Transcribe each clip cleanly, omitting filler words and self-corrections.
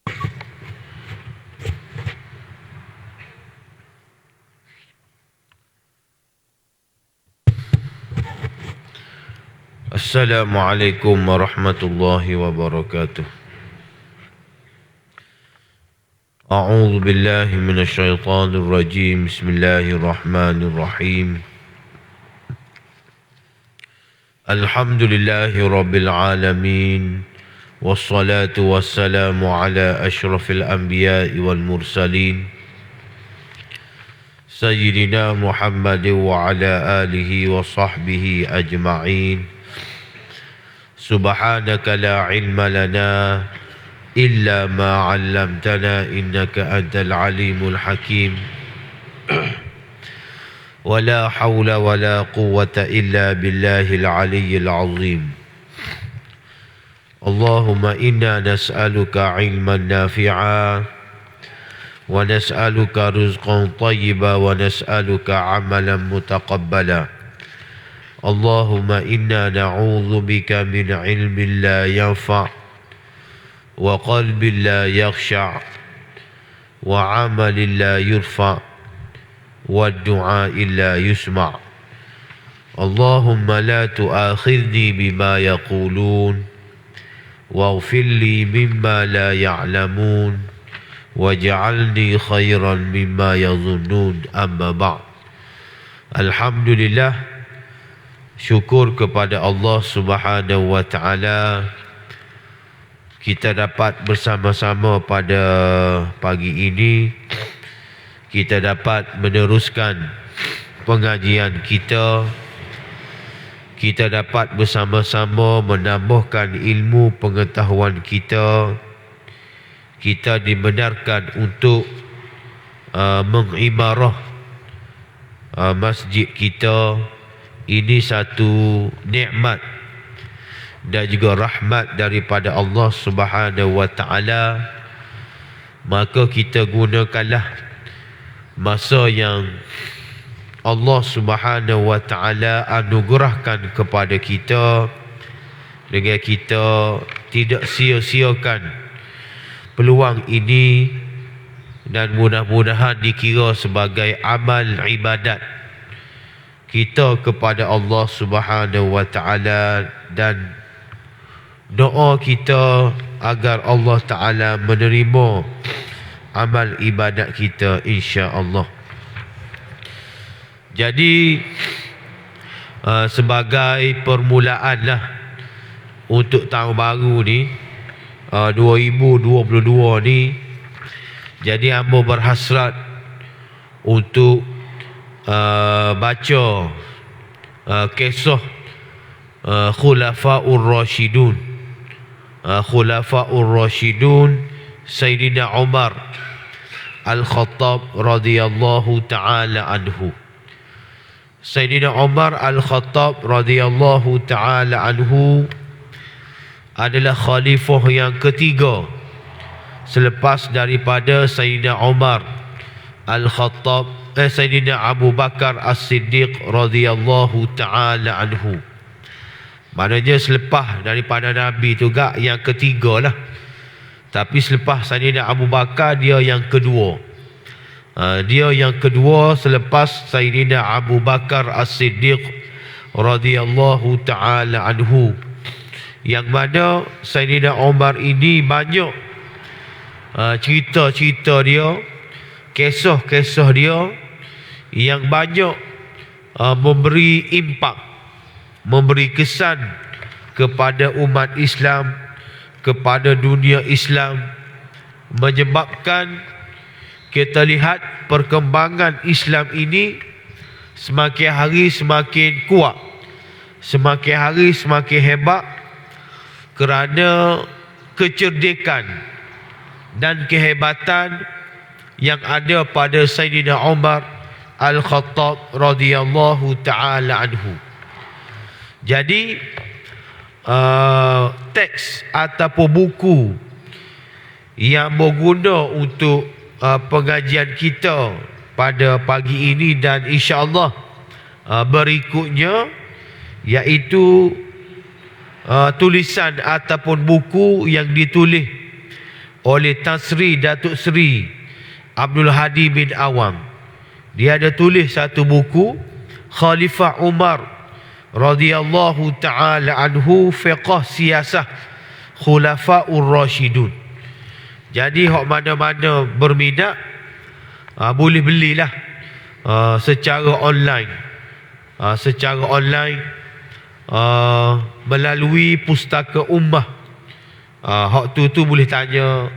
Assalamualaikum warahmatullahi wabarakatuh. A'udzu billahi minasyaitonir rajim. Bismillahirrahmanirrahim. Alhamdulillahi rabbil alamin. Wassalatu wassalamu ala asyrafil anbiya'i wal mursalin. Sayyidina Muhammadin wa ala alihi wa sahbihi ajma'in. Subhanaka la ilma lana illa ma 'allamtana innaka antal alimul hakim. Wala hawla wala quwwata illa billahil aliyyil azim. Allahumma inna nas'aluka ilman nafi'a wa nas'aluka rizqan tayyiba wa nas'aluka amalan mutaqabbala. Allahumma inna na'udzu bika min ilmin la yanfa' wa qalbin la yakhsha' wa amalin la yurfa' wa du'a'in la yusma'. Allahumma la tu'akhidni bima yaqulun waghfir li mimma la ya'lamun waj'alni khairan mimma yadhunnun. Amma ba'd. Alhamdulillah, syukur kepada Allah Subhanahu wa ta'ala, kita dapat bersama-sama pada pagi ini. Kita dapat meneruskan pengajian kita. Kita dapat bersama-sama menambahkan ilmu pengetahuan kita. Kita dibenarkan untuk mengimarah masjid kita. Ini satu nikmat dan juga rahmat daripada Allah Subhanahu wa ta'ala. Maka kita gunakanlah masa yang Allah Subhanahu wa ta'ala anugerahkan kepada kita, dengan kita tidak sia-siakan peluang ini, dan mudah-mudahan dikira sebagai amal ibadat kita kepada Allah Subhanahu wa ta'ala, dan doa kita agar Allah Ta'ala menerima amal ibadat kita, insya-Allah. Jadi sebagai permulaan lah untuk tahun baru ni, 2022 ni, jadi hamba berhasrat untuk baca kisah Khulafaur Rashidun. Khulafaur Rashidun Sayyidina Umar Al-Khattab radhiyallahu ta'ala anhu. Sayyidina Umar Al-Khattab radhiyallahu ta'ala anhu adalah khalifah yang ketiga selepas daripada Sayyidina Umar Al-Khattab, Sayyidina Abu Bakar As-Siddiq radhiyallahu ta'ala anhu. Maknanya selepas daripada Nabi tu gak yang ketiga lah. Tapi selepas Sayyidina Abu Bakar, dia yang kedua. Dia yang kedua selepas Sayyidina Abu Bakar As-Siddiq radhiyallahu ta'ala anhu. Yang mana Sayyidina Umar ini banyak cerita-cerita dia, kisah-kisah dia yang banyak memberi impak, memberi kesan kepada umat Islam, kepada dunia Islam, menyebabkan kita lihat perkembangan Islam ini semakin hari semakin kuat, semakin hari semakin hebat, kerana kecerdikan dan kehebatan yang ada pada Sayyidina Umar Al-Khattab radhiyallahu ta'ala anhu. Jadi teks ataupun buku yang berguna untuk pengajian kita pada pagi ini dan insya-Allah berikutnya, iaitu tulisan ataupun buku yang ditulis oleh Tan Sri Datuk Seri Abdul Hadi bin Awang. Dia ada tulis satu buku, Khalifah Umar radhiyallahu ta'ala anhu, fiqh siasah Khulafaur Rashidun. Jadi hok mana-mana berminat boleh belilah secara online. Melalui Pustaka Ummah. Hak tu boleh tanya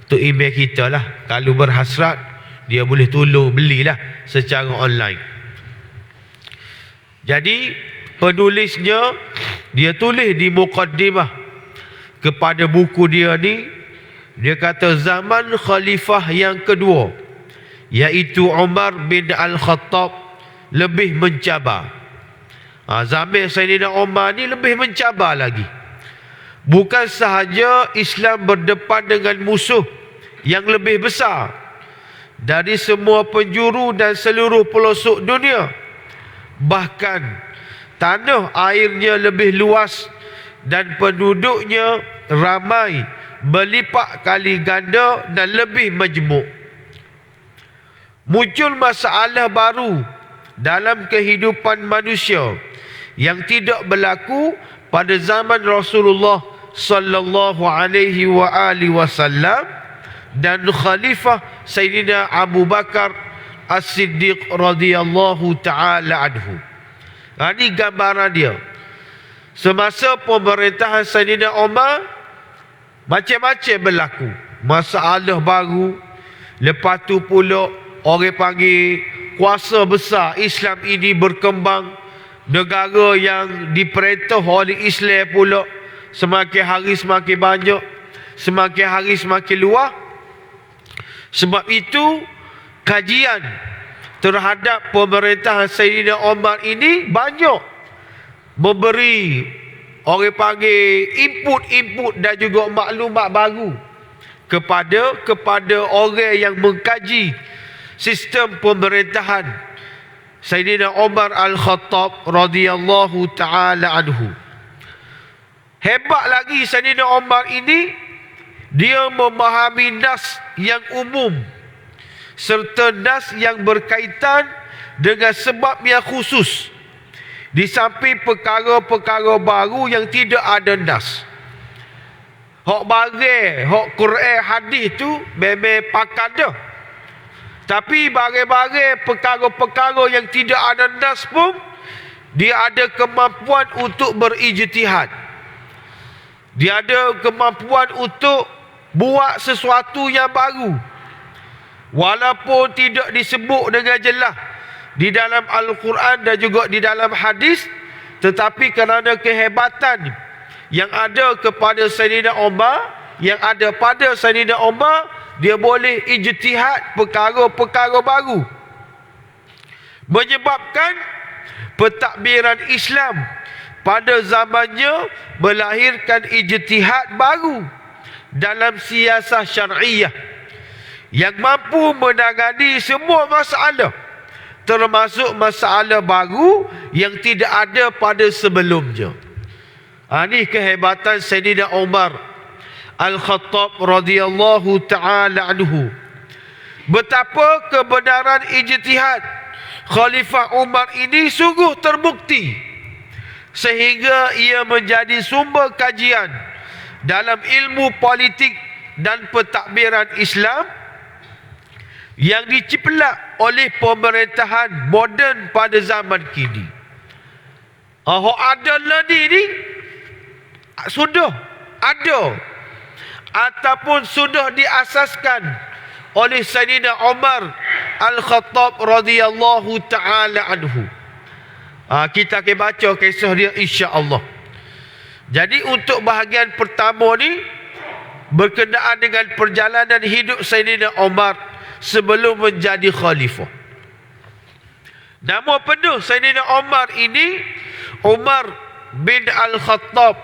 tu email kita lah. Kalau berhasrat, dia boleh tolong belilah secara online. Jadi penulisnya, dia tulis di muqaddimah kepada buku dia ni, dia kata zaman khalifah yang kedua, iaitu Umar bin Al-Khattab, lebih mencabar. Zaman Sayyidina Umar ni lebih mencabar lagi. Bukan sahaja Islam berdepan dengan musuh yang lebih besar dari semua penjuru dan seluruh pelosok dunia, bahkan tanah airnya lebih luas dan penduduknya ramai berlipat kali ganda dan lebih majmuk. Muncul masalah baru dalam kehidupan manusia yang tidak berlaku pada zaman Rasulullah sallallahu alaihi wasallam dan Khalifah Sayyidina Abu Bakar As-Siddiq radhiyallahu ta'ala anhu. Ini gambaran dia. Semasa pemerintahan Sayyidina Umar, macam-macam berlaku. Masalah baru. Lepas tu pula orang panggil kuasa besar Islam ini berkembang. Negara yang diperintah oleh Islam pula semakin hari semakin banyak, semakin hari semakin luas. Sebab itu kajian terhadap pemerintahan Sayyidina Umar ini banyak memberi orang panggil input dan juga maklumat baru kepada orang yang mengkaji sistem pemerintahan Sayyidina Umar Al-Khattab radhiyallahu ta'ala anhu. Hebat lagi Sayyidina Umar ini, dia memahami nas yang umum serta nas yang berkaitan dengan sebab yang khusus, di samping perkara-perkara baru yang tidak ada nas. Hak barang, hak Quran hadis tu memang pakat dah. Tapi barang-barang perkara-perkara yang tidak ada nas pun, dia ada kemampuan untuk berijtihad. Dia ada kemampuan untuk buat sesuatu yang baru, walaupun tidak disebut dengan jelas di dalam Al-Quran dan juga di dalam hadis, tetapi kerana kehebatan yang ada kepada Sayyidina Umar, yang ada pada Sayyidina Umar, dia boleh ijtihad perkara-perkara baru, menyebabkan pentadbiran Islam pada zamannya melahirkan ijtihad baru dalam siasah syar'iyah yang mampu menangani semua masalah, termasuk masalah baru yang tidak ada pada sebelumnya. Ini kehebatan Sayyidina Umar Al-Khattab radhiyallahu ta'ala anhu. Betapa kebenaran ijtihad Khalifah Umar ini sungguh terbukti, sehingga ia menjadi sumber kajian dalam ilmu politik dan pentadbiran Islam yang diciplak oleh pemerintahan moden pada zaman kini. Ada ni sudah ada ataupun sudah diasaskan oleh Sayyidina Umar Al-Khattab radhiyallahu ta'ala anhu. Kita akan baca kisah dia insya-Allah. Jadi untuk bahagian pertama ni berkenaan dengan perjalanan hidup Sayyidina Umar sebelum menjadi khalifah. Nama penuh Sayyidina Umar ini Umar bin Al-Khattab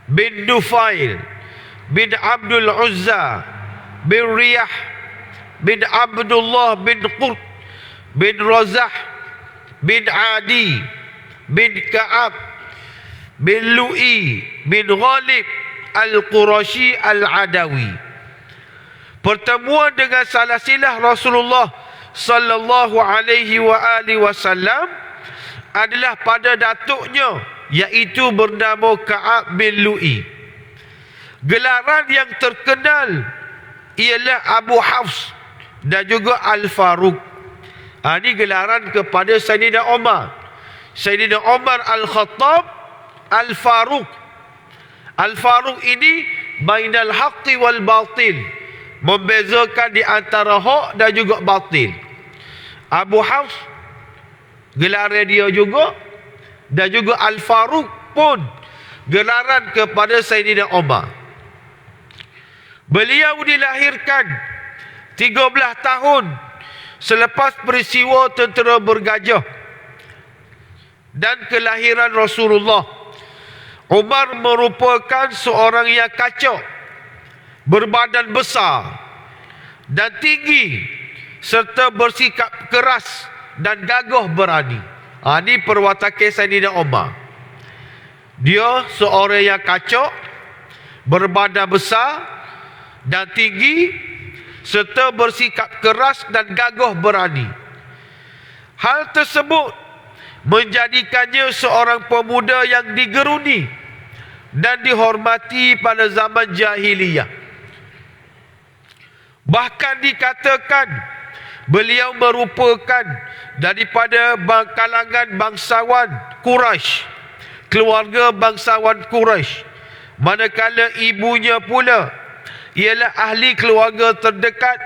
bin Nufail bin Abdul Uzza bin Riyah bin Abdullah bin Qurt bin Razah bin Adi bin Ka'ab bin Lu'i bin Ghalib Al-Qurashi Al-Adawi. pertemuan dengan salasilah Rasulullah sallallahu alaihi wasallam adalah pada datuknya, iaitu bernama Ka'ab bin Lu'i. Gelaran yang terkenal ialah Abu Hafs dan juga Al-Faruq. Ini gelaran kepada Sayyidina Umar. Sayyidina Umar Al-Khattab Al-Faruq. Al-Faruq ini bainal haqqi wal batil, membezakan di antara hak dan juga batil. Abu Hafs gelaran dia juga, dan juga Al-Faruq pun gelaran kepada Sayyidina Umar. Beliau dilahirkan 13 tahun selepas peristiwa tentera bergajah dan kelahiran Rasulullah. Umar merupakan seorang yang kacak, berbadan besar dan tinggi, serta bersikap keras dan gagah berani. Ini perwatakan Sayyidina Umar. Dia seorang yang kacak, berbadan besar dan tinggi, serta bersikap keras dan gagah berani. Hal tersebut menjadikannya seorang pemuda yang digeruni dan dihormati pada zaman jahiliyah. Bahkan dikatakan beliau merupakan daripada kalangan bangsawan Quraisy, keluarga bangsawan Quraisy, manakala ibunya pula ialah ahli keluarga terdekat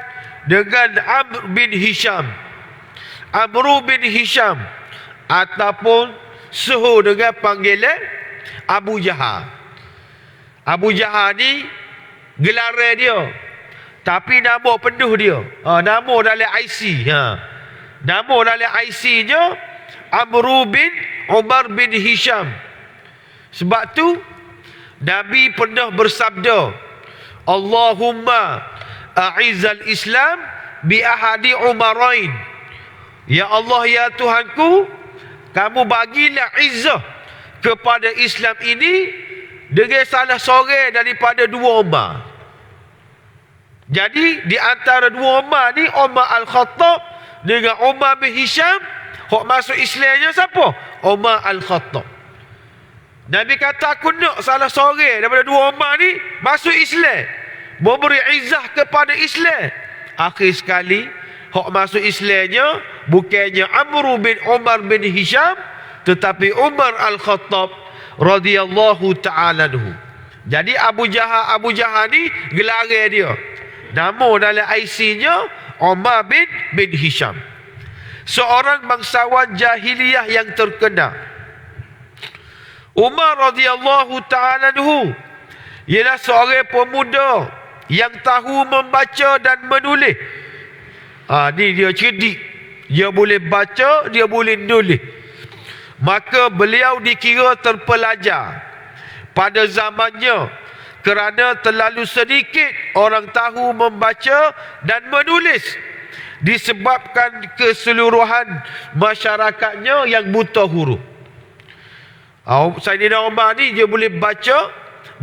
dengan Amr bin Hisham. Amr bin Hisham ataupun suhu dengan panggilan Abu Jahal. Abu Jahal ni gelaran dia, tapi nama penuh dia, nama dalam IC, nama dalam IC-nya Amr bin Umar bin Hisham. Sebab tu Nabi pernah bersabda, Allahumma a'izal Islam bi ahadi umarain. Ya Allah, ya Tuhanku, kamu bagilah izzah kepada Islam ini dengan salah seorang daripada dua Umar. Jadi di antara dua Umar ni, Umar Al-Khattab dengan Umar bin Hisham, hok masuk Islamnya siapa? Umar Al-Khattab. Nabi kata, aku nak salah seorang daripada dua Umar ni masuk Islam, memberi izzah kepada Islam. Akhir sekali hok masuk Islamnya bukannya Amr bin Umar bin Hisham, tetapi Umar Al-Khattab radhiyallahu ta'ala anhu. Jadi Abu Jahal ni gelaran dia, nama dalam IC-nya Umar bin Hisham, seorang bangsawan jahiliyah yang terkenal. Umar radhiyallahu ta'ala anhu ialah seorang pemuda yang tahu membaca dan menulis. Ni dia cerdik, dia boleh baca, dia boleh nulis. Maka beliau dikira terpelajar pada zamannya, kerana terlalu sedikit orang tahu membaca dan menulis, disebabkan keseluruhan masyarakatnya yang buta huruf. Sayyidina Umar ni dia boleh baca,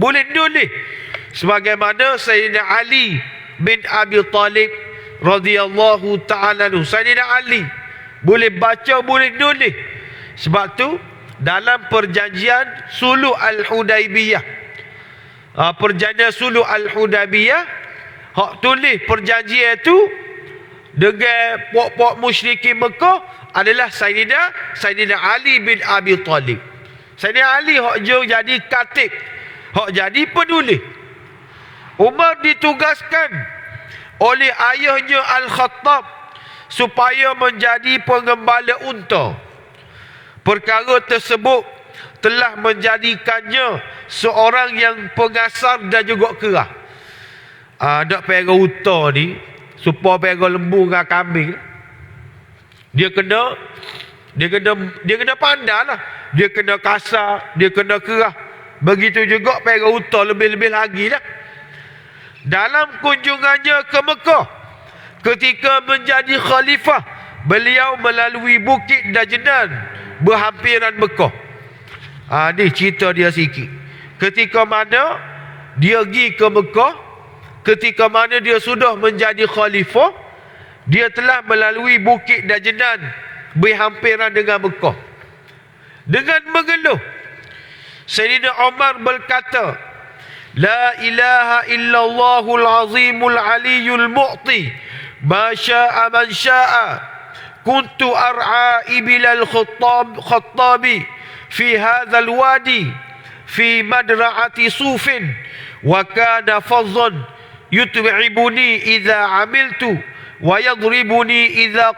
boleh nulis, sebagaimana Sayyidina Ali bin Abi Talib radhiyallahu ta'ala anhu. Sayyidina Ali boleh baca, boleh nulis. Sebab tu dalam perjanjian Sulh Al-Hudaibiyah, perjanjian Sulh Al-Hudaibiyah, hak tulis perjanjian tu dengan puak-puak musyrikin Mekah adalah Sayyidina Ali bin Abi Talib. Sayyidina Ali hak jadi katib, hak jadi penulis. Umar ditugaskan oleh ayahnya Al-Khattab supaya menjadi pengembala unta. Perkara tersebut telah menjadikannya seorang yang pengasar dan juga kerah. Nak pegang unta ni supaya pegang lembu dengan kambing, dia kena pandai lah. Dia kena kasar, dia kena kerah. Begitu juga pegang unta, lebih-lebih lagi lah. Dalam kunjungannya ke Mekah ketika menjadi khalifah, beliau melalui Bukit Najdan berhampiran Mekah. Ni cerita dia sikit. Ketika mana dia pergi ke Mekah, ketika mana dia sudah menjadi khalifah, dia telah melalui bukit Dajnan berhampiran dengan Mekah. Dengan mengeluh, Sayyidina Umar berkata, La ilaha illallahul azimul aliyul mu'ti ma sya'a man sya'a kuntu ar'a ibilal khattabi fi hadzal wadi fi madra'ati sufin wa kana fadhan yut'ibuni idza amiltu wa yadribuni idza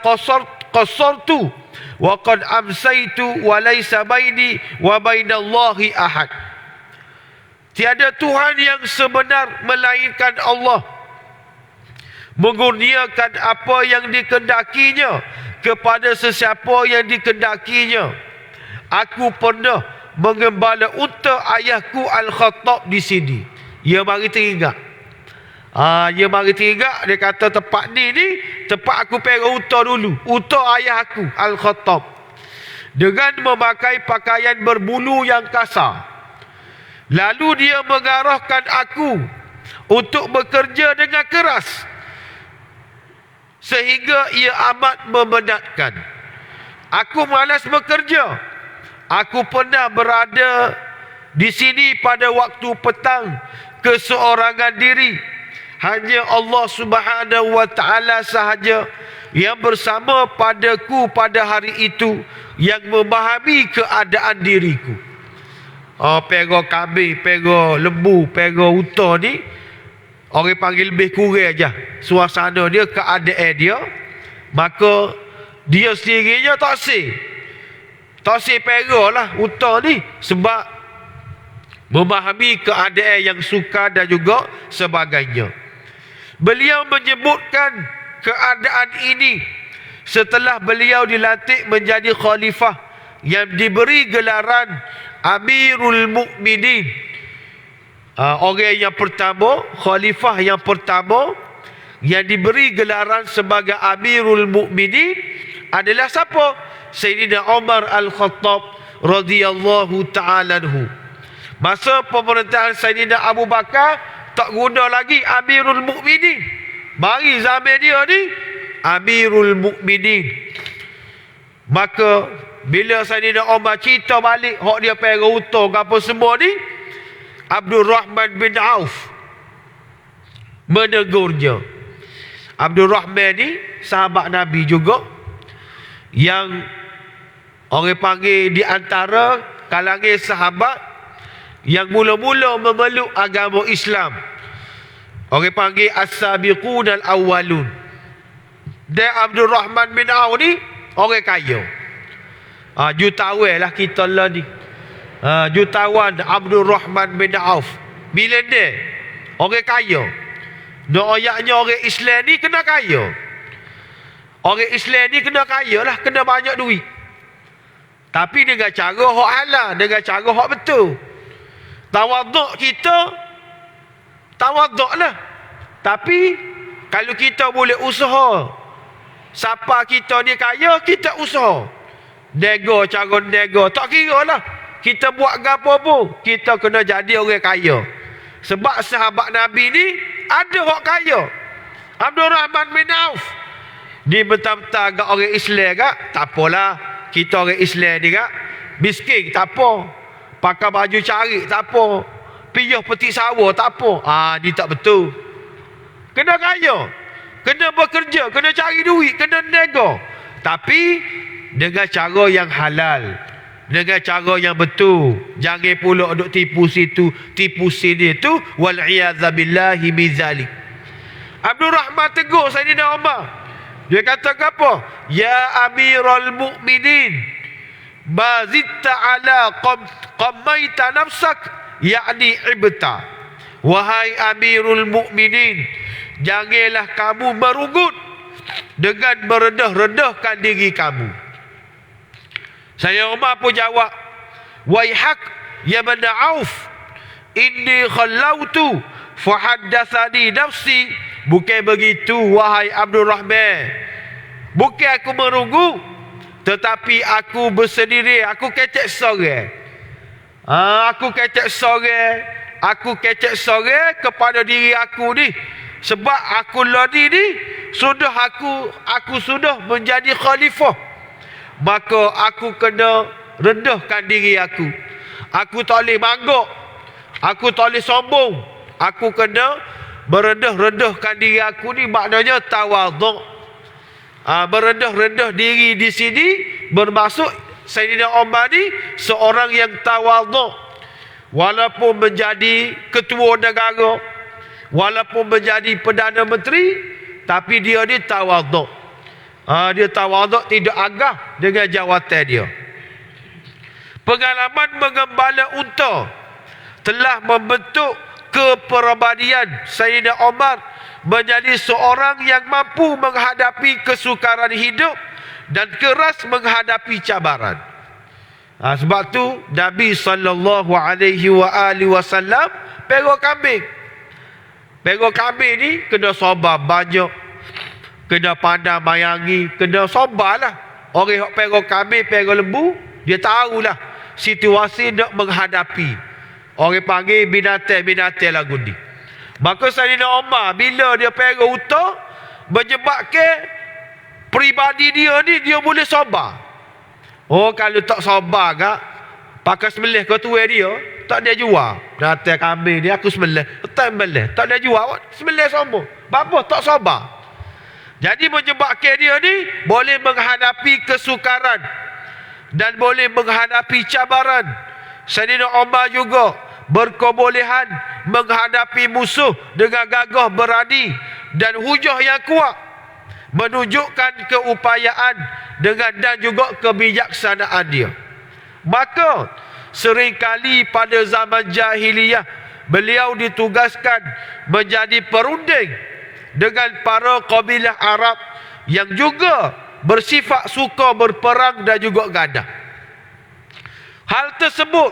qassartu wa qad amsaytu wa laysa baini wa bainallahi ahad. Tiada Tuhan yang sebenar melainkan Allah, mengurniakan apa yang dikendakinya kepada sesiapa yang dikendakinya. Aku pernah mengembala unta ayahku Al-Khattab di sini. Dia mari teringat. Dia mari teringat. Dia kata tempat ni tempat aku pergi unta dulu. Unta ayah aku Al-Khattab. Dengan memakai pakaian berbulu yang kasar. Lalu dia mengarahkan aku untuk bekerja dengan keras, sehingga ia amat memenatkan. Aku malas bekerja. Aku pernah berada di sini pada waktu petang keseorangan diri. Hanya Allah Subhanahu wa ta'ala sahaja yang bersama padaku pada hari itu, yang memahami keadaan diriku. Pego kambing, pego lembu, pego unta ni, orang panggil lebih kurang aja suasana dia, keadaan dia. Maka dia sendirinya tak sih pego lah unta ni, sebab memahami keadaan yang sukar dan juga sebagainya. Beliau menyebutkan keadaan ini setelah beliau dilantik menjadi khalifah yang diberi gelaran Amirul Mukminin. Orang yang pertama, khalifah yang pertama yang diberi gelaran sebagai Amirul Mukminin adalah siapa? Sayyidina Umar Al-Khattab radhiyallahu ta'ala anhu. Masa pemerintahan Sayyidina Abu Bakar tak guna lagi Amirul Mukminin. Mari zaman dia ni Amirul Mukminin. Maka bila Sayyidina Umar cerita balik hak dia pergi unta ke apa semua ni, Abdul Rahman bin Auf menegurnya. Abdul Rahman ni sahabat Nabi juga, yang orang panggil di antara kalangan sahabat yang mula-mula memeluk agama Islam. Orang panggil as-sabiqun al-awwalun. Dan Abdul Rahman bin Auf ni orang kaya. Jutawan lah kita lah ni. Jutawan Abdul Rahman bin Auf, milioner, orang kaya. No ayatnya orang Islam ni kena kaya. Orang Islam ni kena kaya lah, kena banyak duit. Tapi dengan cara hak halal, dengan cara hak betul. Tawaduk kita, tawaduk lah. Tapi kalau kita boleh usaha, siapa kita ni kaya, kita usaha. Nego, cara nego, tak kira lah kita buat gapo pun, kita kena jadi orang kaya. Sebab sahabat Nabi ni ada orang kaya. Abdul Rahman bin Auf ni betul-betul agak orang Islam kak, tak apalah. Kita orang Islam ni kak, miskin tak apa, pakai baju cari tak apa, piyah petik sawah tak apa. Ni tak betul. Kena kaya, kena bekerja, kena cari duit, kena nego, tapi dengan cara yang halal, dengan cara yang betul. Jangan pula duk tipu situ, tipu sini tu. Wal'iyadzabillahi min zalik. Abdul Rahman tegur Sayyidina Umar. Dia kata apa? Ya Amirul Mukminin, ma zitta ala qammaita nafsak, yakni ibta. Wahai Amirul Mukminin, janganlah kamu merugut dengan merendah-rendahkan diri kamu. Saya Umar pun jawab, Waihak ya Ibn Auf, inni khallautu fahaddathani nafsi. Bukan begitu wahai Abdul Rahman, bukan aku merunggu, tetapi aku bersendiri, aku kecek sorang. Aku kecek sorang, aku kecek sore kepada diri aku ni, sebab aku ladi ni sudah aku sudah menjadi khalifah, maka aku kena rendahkan diri aku. Aku tak boleh mangguk, aku tak boleh sombong, aku kena merendah-rendahkan diri aku ni, maknanya tawaduk. Merendah-rendah diri di sini bermaksud Sayyidina Umar ni seorang yang tawaduk. Walaupun menjadi ketua negara, walaupun menjadi Perdana Menteri, tapi dia ni tawaduk. Dia tawaduk, tidak agah dengan jawatan dia. Pengalaman mengembala unta telah membentuk kepribadian Sayyidina Umar menjadi seorang yang mampu menghadapi kesukaran hidup dan keras menghadapi cabaran. Sebab tu Nabi SAW perok kambing. Perok kambing ni kena sabar banyak, kena pandang mayangi, kena sabar lah. Orang yang perok kambing, perok lembu, dia tahulah situasi nak menghadapi. Orang panggil binatang-binatang lagu ni. Maka Sayyidina Umar bila dia perok unta, menyebabkan peribadi dia ni dia boleh sabar. Kalau tak sabar kak, pakai sembelih kau tuai dia, tak dia jual. Datang kambing ni aku sembelih, tak dia jual, sembelih semua. Bapa tak sabar. Jadi menyebabkan dia ni boleh menghadapi kesukaran dan boleh menghadapi cabaran. Sayyidina Umar juga berkebolehan menghadapi musuh dengan gagah berani dan hujah yang kuat, menunjukkan keupayaan dan juga kebijaksanaan dia. Maka seringkali pada zaman jahiliyah beliau ditugaskan menjadi perunding dengan para kabilah Arab yang juga bersifat suka berperang dan juga gadah. Hal tersebut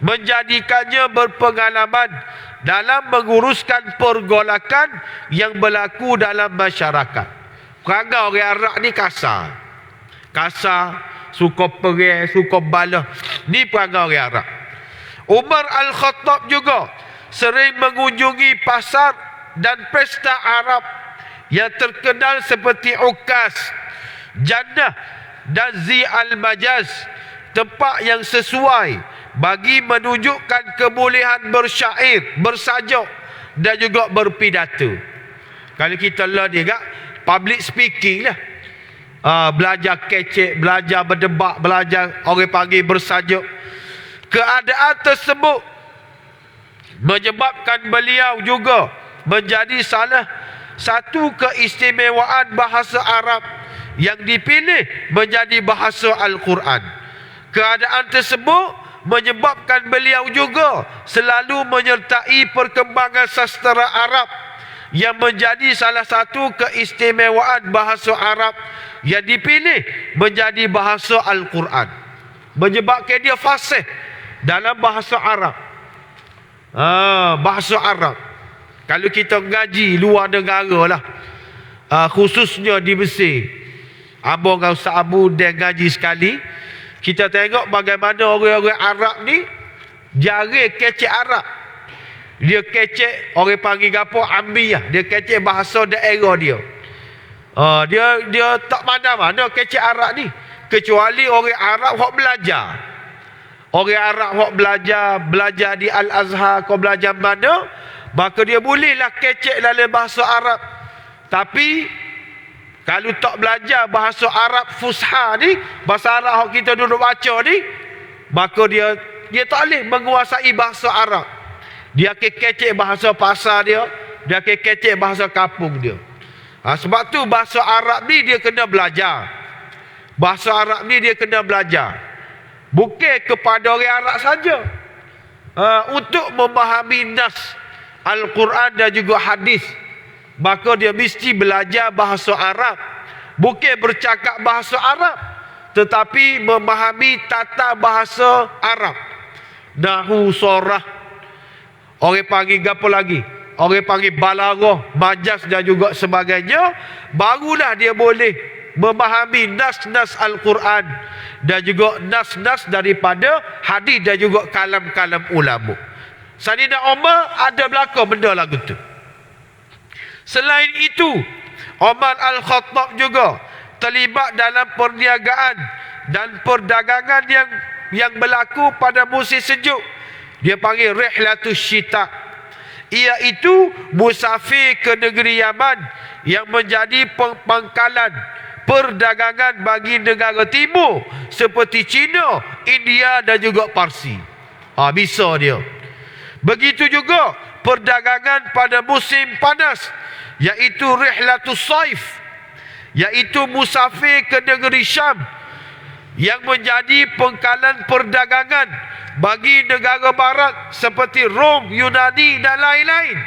menjadikannya berpengalaman dalam menguruskan pergolakan yang berlaku dalam masyarakat. Perangai orang Arab ni kasar, suka perang, suka balah. Ni perangai orang Arab. Umar Al-Khattab juga sering mengunjungi pasar dan pesta Arab yang terkenal seperti Ukas, Jannah dan Zi Al-Majaz, tempat yang sesuai bagi menunjukkan kebolehan bersyair, bersajak dan juga berpidato. Kalau kita lah ni kak, public speaking lah. Belajar kecek, belajar berdebat, belajar orang panggil bersajak. Keadaan tersebut menyebabkan beliau juga menjadi salah satu keistimewaan bahasa Arab yang dipilih menjadi bahasa Al-Quran. Keadaan tersebut menyebabkan beliau juga selalu menyertai perkembangan sastera Arab yang menjadi salah satu keistimewaan bahasa Arab yang dipilih menjadi bahasa Al-Quran, menyebabkan dia fasih dalam bahasa Arab. Bahasa Arab, kalau kita ngaji luar negara lah, khususnya di Mesir, abang dengan Ustaz Abu dia ngaji sekali, kita tengok bagaimana orang-orang Arab ni jari kecek Arab. Dia kecek, orang panggil apa, Amiyah. Dia kecek bahasa daerah dia. Dia tak mana-mana kecek Arab ni, kecuali orang Arab yang belajar. Orang Arab yang belajar di Al-Azhar, kau belajar mana, maka dia bolehlah kecek dalam bahasa Arab. Tapi kalau tak belajar bahasa Arab Fusha ni, bahasa Arab yang kita duduk baca ni, maka dia tak boleh menguasai bahasa Arab. Dia akan kecek bahasa pasar dia akan kecek bahasa kampung dia. Sebab tu bahasa Arab ni dia kena belajar. Bahasa Arab ni dia kena belajar. Bukan kepada orang Arab saja. Untuk memahami nas Al-Quran dan juga hadis, maka dia mesti belajar bahasa Arab. Bukan bercakap bahasa Arab, tetapi memahami tata bahasa Arab. Nahu, sorah, orang panggil apa lagi? Orang panggil balaghah, majaz dan juga sebagainya. Barulah dia boleh memahami nas-nas Al-Quran dan juga nas-nas daripada hadis dan juga kalam-kalam ulama. Sayyidina Umar ada berlaku benda lagu tu. Selain itu, Umar Al-Khattab juga terlibat dalam perniagaan dan perdagangan yang berlaku pada musim sejuk. Dia panggil Rihlatus Syita, iaitu musafir ke negeri Yaman yang menjadi pangkalan perdagangan bagi negara timur seperti China, India dan juga Parsi. Bisa dia. Begitu juga perdagangan pada musim panas, iaitu Rihlatus Saif, iaitu musafir ke negeri Syam yang menjadi pangkalan perdagangan bagi negara barat seperti Rom, Yunani dan lain-lain.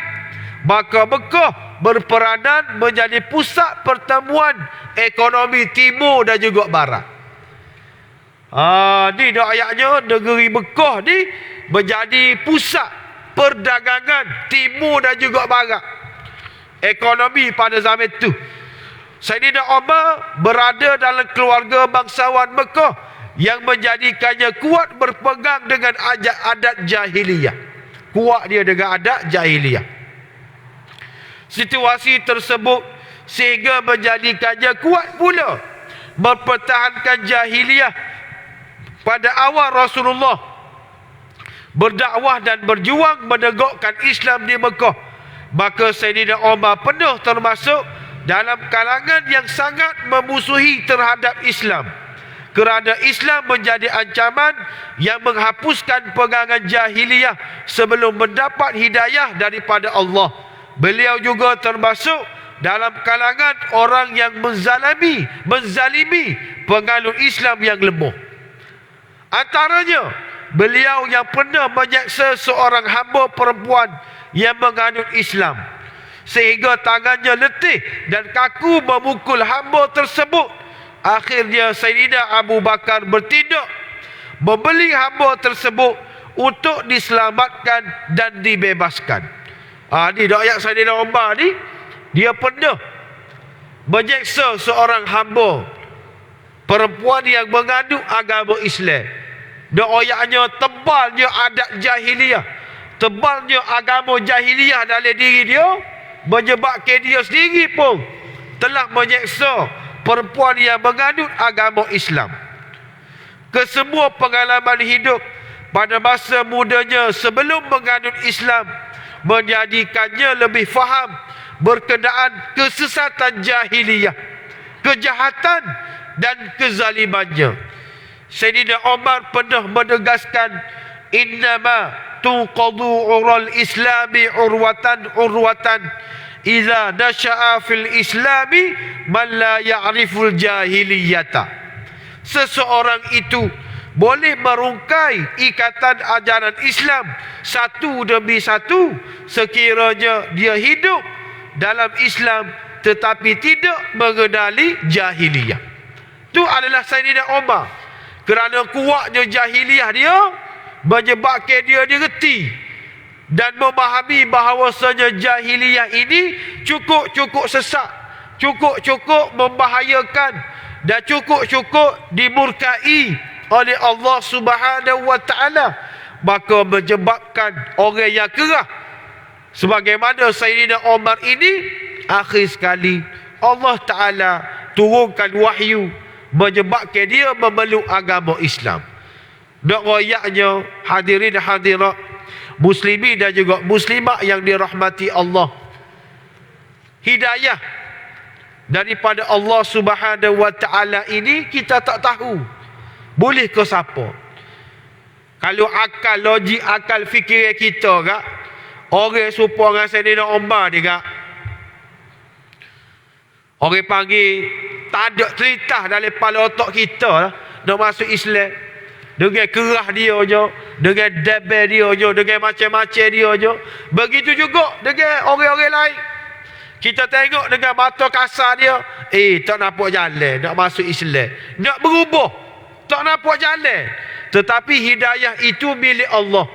Maka Mekah berperanan menjadi pusat pertemuan ekonomi timur dan juga barat. Ni dah ayatnya, negeri Mekah ni menjadi pusat perdagangan timur dan juga barat ekonomi pada zaman itu. Sayyidina Umar berada dalam keluarga bangsawan Mekah yang menjadikannya kuat berpegang dengan adat jahiliyah. Kuat dia dengan adat jahiliyah. Situasi tersebut sehingga menjadikannya kuat pula mempertahankan jahiliyah. Pada awal Rasulullah berdakwah dan berjuang menegakkan Islam di Mekah, maka Sayyidina Umar penuh termasuk dalam kalangan yang sangat memusuhi terhadap Islam, kerana Islam menjadi ancaman yang menghapuskan pegangan jahiliyah sebelum mendapat hidayah daripada Allah. Beliau juga termasuk dalam kalangan orang yang menzalimi penganut Islam yang lemah. Antaranya, beliau yang pernah menyeksa seorang hamba perempuan yang menganut Islam sehingga tangannya letih dan kaku memukul hamba tersebut. Akhirnya Sayyidina Abu Bakar bertindak membeli hamba tersebut untuk diselamatkan dan dibebaskan. Ni ayat Sayyidina Umar ni, dia pernah menyeksa seorang hamba perempuan yang menganut agama Islam. Ayatnya tebalnya adat jahiliyah, tebalnya agama jahiliyah dalam diri dia, menyebabkan dia sendiri pun telah menyeksa perempuan yang menganut agama Islam. Kesemua pengalaman hidup pada masa mudanya sebelum menganut Islam menjadikannya lebih faham berkenaan kesesatan jahiliyah, kejahatan dan kezalimannya. Sayyidina Umar pernah menegaskan, innama tuqadu ural islami urwatan idza nasha'a fil islami man la ya'riful jahiliyata. Seseorang itu boleh merungkai ikatan ajaran Islam satu demi satu sekiranya dia hidup dalam Islam tetapi tidak mengenali jahiliyah. Itu adalah Sayyidina Umar. Kerana kuatnya jahiliyah dia menyebabkan dia reti dan memahami bahawasanya jahiliyah ini cukup-cukup sesat, cukup-cukup membahayakan dan cukup-cukup dimurkai oleh Allah Subhanahu wa taala, maka menyebabkan orang yang kerah sebagaimana Sayyidina Umar ini, akhir sekali Allah Taala turunkan wahyu menyebabkan dia memeluk agama Islam. Nak royaknya hadirin hadirat muslimin dan juga muslimat yang dirahmati Allah, hidayah daripada Allah Subhanahu wa taala ini kita tak tahu boleh ke siapa. Kalau akal, logik, akal fikiran kita kak, orang serupa dengan Sayyidina Umar ni kak, orang panggil tak ada cerita dalam kepala otak kita lah, nak masuk Islam. Dengan kerah dia je, dengan debel dia je, dengan macam-macam dia je. Begitu juga dengan orang-orang lain. Kita tengok dengan mata kasar dia, tak nampak jalan nak masuk Islam, nak berubah, tak nampak jalan. Tetapi hidayah itu milik Allah.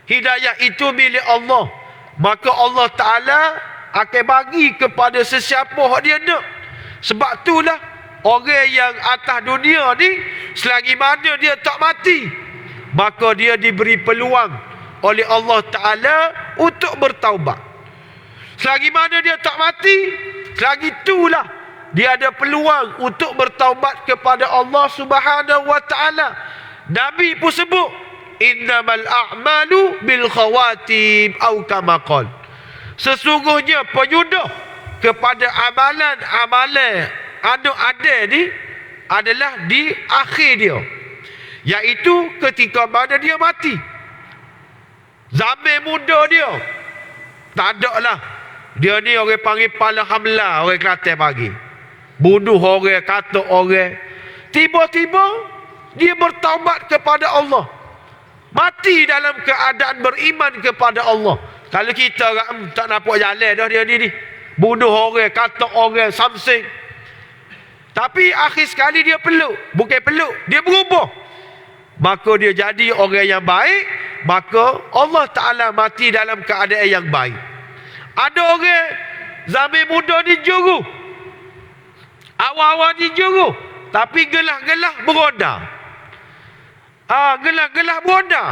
Hidayah itu milik Allah. Maka Allah Ta'ala akan bagi kepada sesiapa yang dia nak. Sebab itulah orang yang atas dunia ni, selagi mana dia tak mati, maka dia diberi peluang oleh Allah Ta'ala untuk bertaubat. Selagi mana dia tak mati, selagi itulah dia ada peluang untuk bertaubat kepada Allah Subhanahu wa Ta'ala. Nabi pun sebut, innamal a'malu bil khawatim atau kama qala. Sesungguhnya penyudah kepada amalan-amalan ada ni adalah di akhir dia, iaitu ketika mana dia mati. Zaman muda dia tak ada lah. Dia ni orang panggil pala hamla, orang Kelantan panggil. Bunuh orang, kata orang. Tiba-tiba dia bertaubat kepada Allah. Mati dalam keadaan beriman kepada Allah. Kalau kita tak nampak jalan dah dia ni. Bunuh orang, kata orang, something. Tapi akhir sekali dia peluk. Bukan peluk, dia berubah. Maka dia jadi orang yang baik. Maka Allah Ta'ala mati dalam keadaan yang baik. Ada orang zaman muda ni juru. Awal-awal ni juru. Tapi gelah-gelah beronda. Gelah-gelah beronda.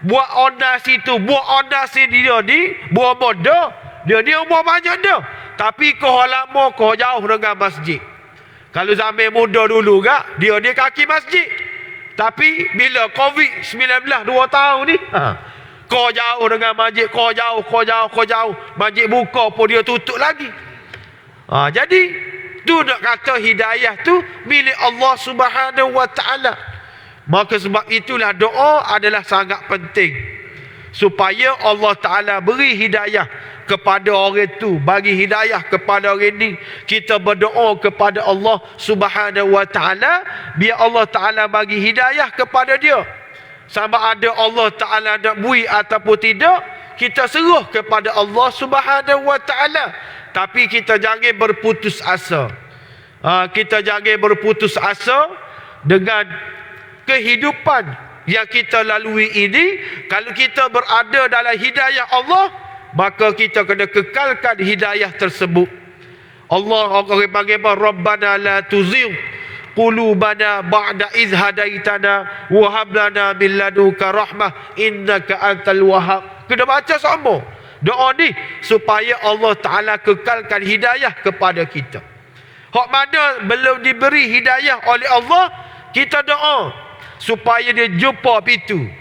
Buat onda situ, buat onda sini dia ni. Buat bodoh. Dia ni umur banyak dah. Tapi kau lama kau jauh dengan masjid. Kalau zaman muda dulu kak, dia kaki masjid. Tapi bila COVID-19 2 tahun ni, kau jauh dengan masjid, kau jauh. Masjid buka pun dia tutup lagi. Jadi tu nak kata hidayah tu milik Allah Subhanahu wa Ta'ala. Maka sebab itulah doa adalah sangat penting, supaya Allah Ta'ala beri hidayah kepada orang tu, bagi hidayah kepada orang ni. Kita berdoa kepada Allah Subhanahu wa Ta'ala, biar Allah Ta'ala bagi hidayah kepada dia. Sama ada Allah Ta'ala nak bui ataupun tidak, kita seruh kepada Allah Subhanahu wa Ta'ala. Tapi kita jangan berputus asa. Kita jangan berputus asa dengan kehidupan yang kita lalui ini. Kalau kita berada dalam hidayah Allah, maka kita kena kekalkan hidayah tersebut. Allah akan panggil Rabbana la tuzigh qulubana ba'da idh hadaitana wa hab lana min ladunka rahmah innaka antal wahhab. Kena baca sama doa ni supaya Allah Ta'ala kekalkan hidayah kepada kita. Hak mana belum diberi hidayah oleh Allah, kita doa supaya dia jumpa pintu.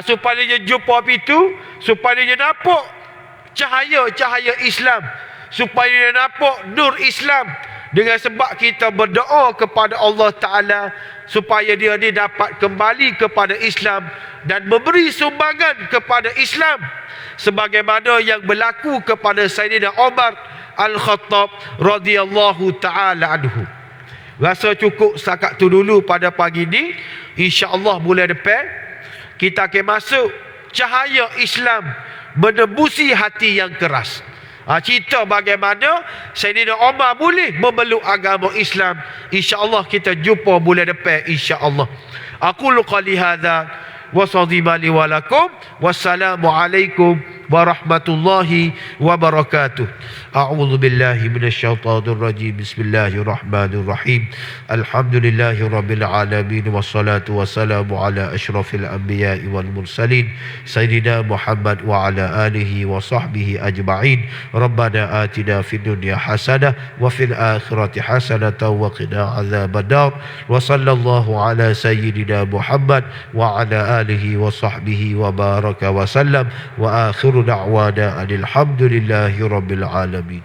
Supaya dia jumpa pintu, supaya dia nampak cahaya Islam, supaya dia nampak nur Islam. Dengan sebab kita berdoa kepada Allah Ta'ala supaya dia ni dapat kembali kepada Islam dan memberi sumbangan kepada Islam, sebagaimana yang berlaku kepada Sayyidina Umar Al-Khattab radhiyallahu ta'ala anhu. Rasa cukup setakat tu dulu pada pagi ni. InsyaAllah bulan depan kita akan masuk cahaya Islam menembusi hati yang keras. Cerita bagaimana Sayyidina Umar boleh memeluk agama Islam. InsyaAllah kita jumpa bulan depan insyaAllah. Aqulu qali hadza wa sadimali walakum. Wassalamualaikum warahmatullahi wabarakatuh. A'udzu billahi minasyaitonir rajim. Bismillahirrahmanirrahim. Alhamdulillahi rabbil alamin wassalatu wassalamu ala asyrafil anbiya'i wal mursalin sayyidina Muhammad wa ala alihi wa sahbihi ajma'in. Rabbana atina fid dunya hasanah wa fil akhirati hasanatan wa qina adzabannar. Wa sallallahu ala sayyidina Muhammad wa ala alihi wa sahbihi wa baraka wa sallam. Wa akhiru da'wana alhamdulillahi rabbil alamin.